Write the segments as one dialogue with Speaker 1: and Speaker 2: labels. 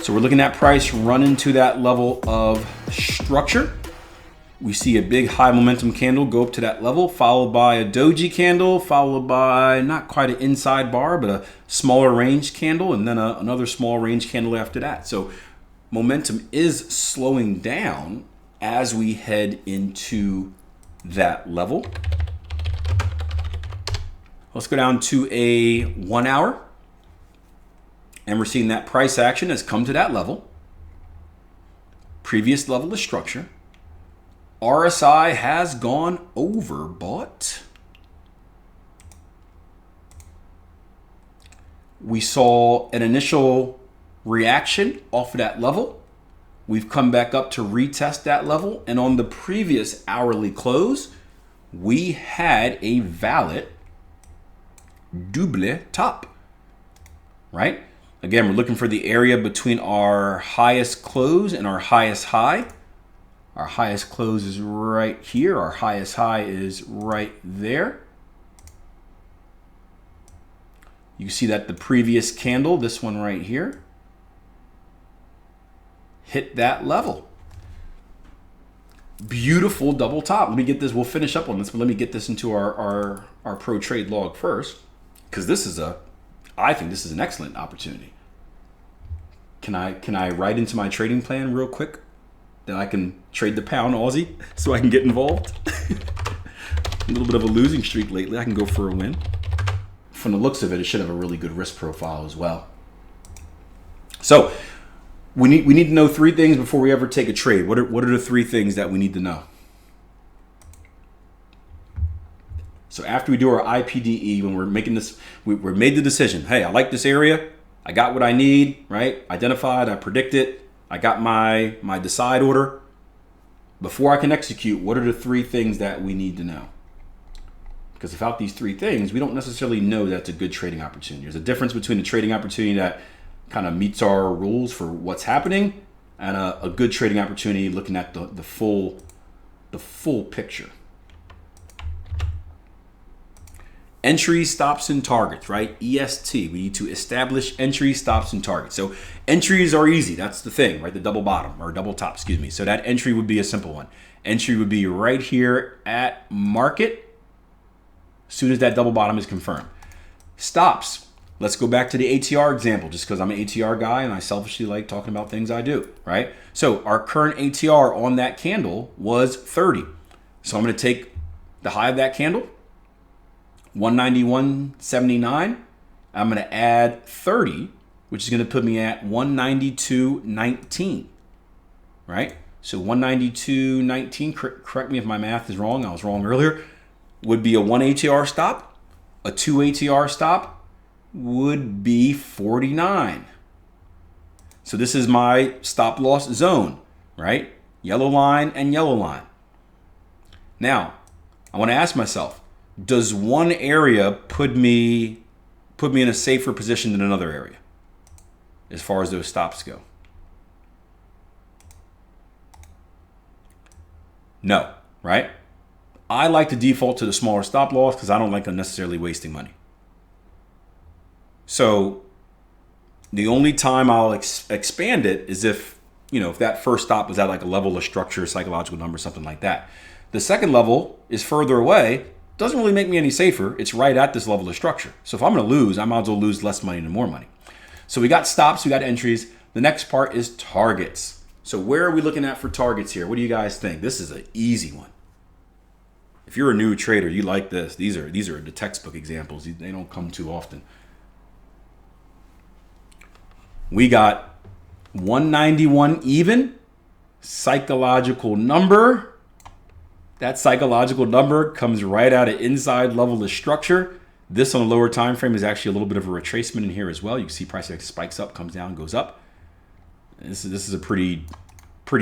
Speaker 1: So we're looking at price run into that level of structure. We see a big high momentum candle go up to that level, followed by a doji candle, followed by not quite an inside bar, but a smaller range candle, and then another small range candle after that. So momentum is slowing down as we head into that level. Let's go down to a 1 hour. And we're seeing that price action has come to that level. Previous level of structure. RSI has gone overbought. We saw an initial reaction off of that level. We've come back up to retest that level. And on the previous hourly close, we had a valid double top, right? Again, we're looking for the area between our highest close and our highest high. Our highest close is right here. Our highest high is right there. You see that the previous candle, this one right here, hit that level. Beautiful double top. Let me get this. We'll finish up on this, but let me get this into our pro trade log first, because I think this is an excellent opportunity. Can I write into my trading plan real quick that I can trade the pound Aussie so I can get involved? A little bit of a losing streak lately. I can go for a win. From the looks of it, it should have a really good risk profile as well. So we need to know three things before we ever take a trade. What are the three things that we need to know? So after we do our IPDE, when we're making this, we're made the decision. Hey, I like this area. I got what I need, right? Identified, I predict it. I got my decide order. Before I can execute, what are the three things that we need to know? Because without these three things, we don't necessarily know that's a good trading opportunity. There's a difference between a trading opportunity that kind of meets our rules for what's happening and a good trading opportunity looking at the full picture. Entry, stops, and targets, right? EST. We need to establish entry, stops, and targets. So entries are easy. That's the thing, right? The double bottom or double top, excuse me. So that entry would be a simple one. Entry would be right here at market as soon as that double bottom is confirmed. Stops. Let's go back to the ATR example, just because I'm an ATR guy and I selfishly like talking about things I do, right? So our current ATR on that candle was 30. So I'm going to take the high of that candle, 191.79. I'm going to add 30, which is going to put me at 192.19, right? So 192.19, correct me if my math is wrong, I was wrong earlier, would be a 1 ATR stop. A 2 ATR stop would be 49. So this is my stop loss zone, right? Yellow line and yellow line. Now, I want to ask myself, does one area put me in a safer position than another area as far as those stops go? No, right? I like to default to the smaller stop loss because I don't like unnecessarily wasting money. So the only time I'll expand it is if that first stop is at like a level of structure, psychological number, something like that. The second level is further away. Doesn't really make me any safer. It's right at this level of structure. So if I'm going to lose, I might as well lose less money than more money. So we got stops, we got entries. The next part is targets. So where are we looking at for targets here? What do you guys think? This is an easy one. If you're a new trader, you like this. These are the textbook examples. They don't come too often. We got 191 even, psychological number. That psychological number comes right out of inside level of structure. This on a lower time frame is actually a little bit of a retracement in here as well. You can see price index spikes up, comes down, goes up. This is a pretty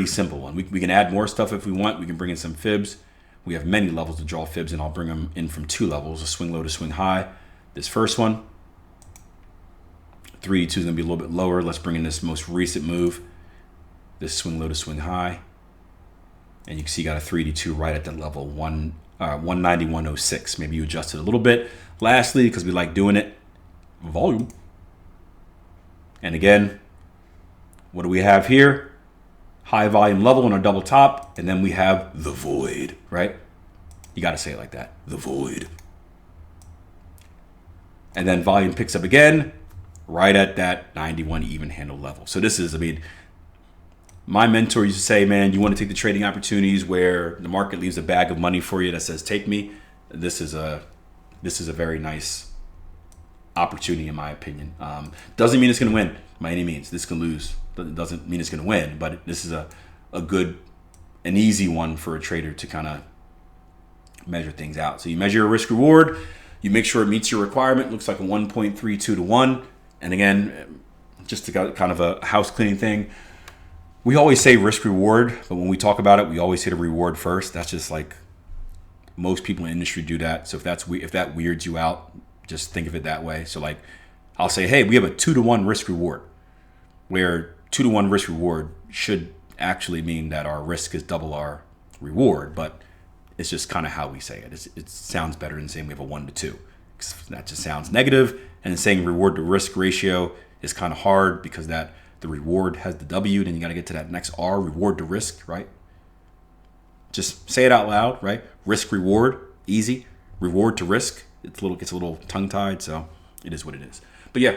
Speaker 1: simple one. We can add more stuff if we want. We can bring in some fibs. We have many levels to draw fibs, and I'll bring them in from two levels, a swing low to swing high. This first one, 382 is going to be a little bit lower. Let's bring in this most recent move, this swing low to swing high. And you can see you got a 382 right at that level, 191.06. Maybe you adjust it a little bit. Lastly, because we like doing it, volume. And again, what do we have here? High volume level on our double top, and then we have the void, right? You got to say it like that, the void. And then volume picks up again, right at that 91 even handle level. So this is, I mean, my mentor used to say, man, you want to take the trading opportunities where the market leaves a bag of money for you that says, take me. This is a very nice opportunity, in my opinion. Doesn't mean it's going to win by any means. This can lose. Doesn't mean it's going to win, but this is a good, an easy one for a trader to kind of measure things out. So you measure your risk reward, you make sure it meets your requirement. Looks like a 1.32 to 1. And again, just to kind of a house cleaning thing, we always say risk reward, but when we talk about it, we always say the reward first. That's just like most people in the industry do that. So if that weirds you out, just think of it that way. So like I'll say, hey, we have a 2 to 1 risk reward, where 2 to 1 risk reward should actually mean that our risk is double our reward, but it's just kind of how we say it. It sounds better than saying we have a 1 to 2. That just sounds negative. And saying reward to risk ratio is kind of hard because the reward has the W, then you got to get to that next R, reward to risk, right? Just say it out loud, right? Risk reward, easy. Reward to risk, gets a little tongue tied, so it is what it is. But yeah,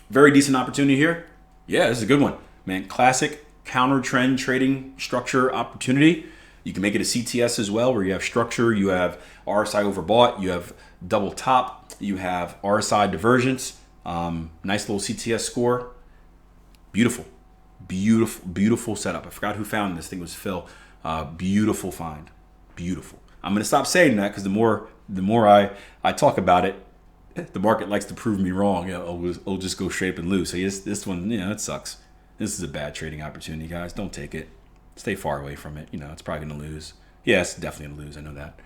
Speaker 1: very decent opportunity here. Yeah, this is a good one, man. Classic counter trend trading structure opportunity. You can make it a CTS as well, where you have structure, you have RSI overbought, you have double top, you have RSI divergence. Nice little CTS score. Beautiful, beautiful, beautiful setup. I forgot who found this. I think it was Phil. Beautiful find, beautiful. I'm gonna stop saying that because the more I talk about it, the market likes to prove me wrong. It'll just go straight up and lose. So yes, this one, it sucks. This is a bad trading opportunity, guys. Don't take it. Stay far away from it. It's probably going to lose. Yeah, it's definitely going to lose. I know that.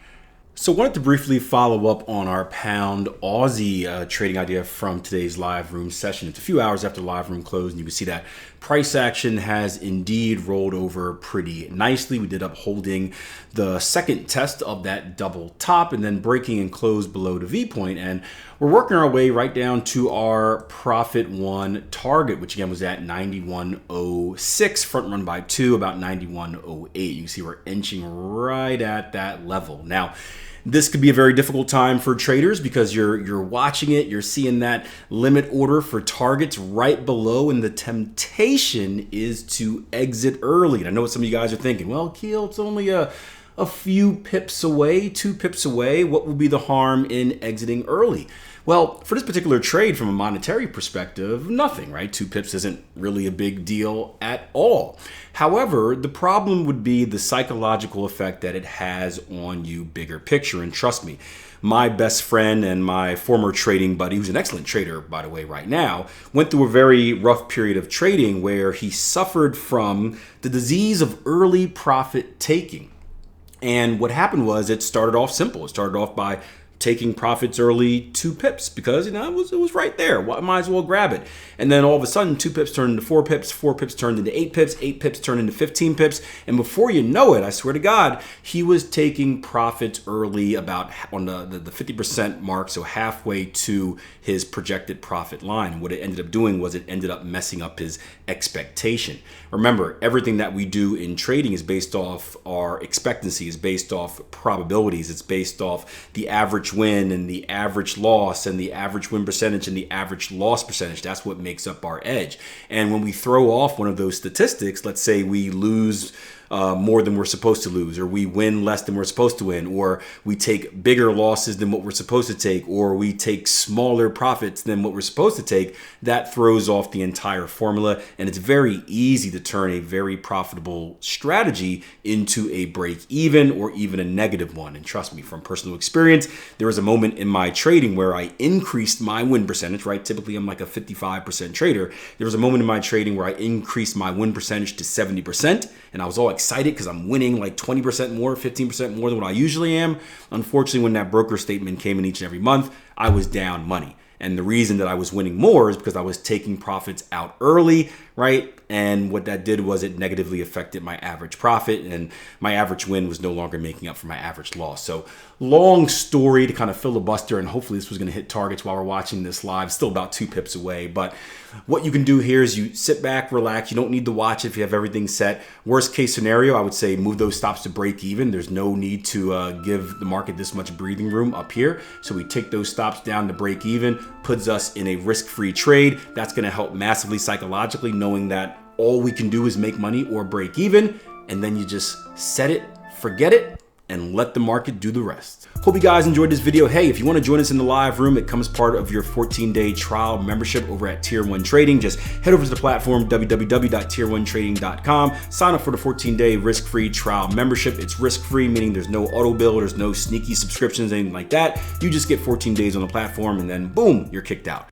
Speaker 1: So I wanted to briefly follow up on our pound Aussie trading idea from today's live room session. It's a few hours after the live room closed, and you can see that price action has indeed rolled over pretty nicely. We did up holding the second test of that double top and then breaking and closed below the V point. And we're working our way right down to our profit one target, which again was at 91.06, front run by 2, about 91.08. You can see we're inching right at that level. Now, this could be a very difficult time for traders because you're watching it, you're seeing that limit order for targets right below, and the temptation is to exit early. And I know what some of you guys are thinking, well, Keel, it's only a few pips away, 2 pips away. What will be the harm in exiting early? Well, for this particular trade, from a monetary perspective, nothing, right? 2 pips isn't really a big deal at all. However, the problem would be the psychological effect that it has on you bigger picture. And trust me, my best friend and my former trading buddy, who's an excellent trader, by the way, right now, went through a very rough period of trading where he suffered from the disease of early profit taking. And what happened was it started off simple. It started off by taking profits early 2 pips because it was right there. Well, I might as well grab it. And then all of a sudden 2 pips turned into 4 pips, 4 pips turned into 8 pips, 8 pips turned into 15 pips. And before you know it, I swear to God, he was taking profits early about on the 50% mark, so halfway to his projected profit line. And what it ended up doing was it ended up messing up his expectation. Remember, everything that we do in trading is based off our expectancy, is based off probabilities. It's based off the average win and the average loss and the average win percentage and the average loss percentage. That's what makes up our edge. And when we throw off one of those statistics, let's say we lose more than we're supposed to lose, or we win less than we're supposed to win, or we take bigger losses than what we're supposed to take, or we take smaller profits than what we're supposed to take, that throws off the entire formula. And it's very easy to turn a very profitable strategy into a break even or even a negative one. And trust me, from personal experience, there was a moment in my trading where I increased my win percentage, right? Typically, I'm like a 55% trader. There was a moment in my trading where I increased my win percentage to 70%, and I was all excited because I'm winning like 20% more, 15% more than what I usually am. Unfortunately, when that broker statement came in each and every month, I was down money. And the reason that I was winning more is because I was taking profits out early, right? And what that did was it negatively affected my average profit, and my average win was no longer making up for my average loss. So long story to kind of filibuster, and hopefully this was going to hit targets while we're watching this live. Still about 2 pips away, but what you can do here is you sit back, relax. You don't need to watch if you have everything set. Worst case scenario, I would say move those stops to break even. There's no need to give the market this much breathing room up here. So we take those stops down to break even, puts us in a risk-free trade. That's going to help massively psychologically, knowing that all we can do is make money or break even. And then you just set it, forget it, and let the market do the rest. Hope you guys enjoyed this video. Hey, if you want to join us in the live room, it comes part of your 14-day trial membership over at Tier 1 Trading. Just head over to the platform, www.tier1trading.com. Sign up for the 14-day risk-free trial membership. It's risk-free, meaning there's no auto bill, there's no sneaky subscriptions, anything like that. You just get 14 days on the platform, and then boom, you're kicked out.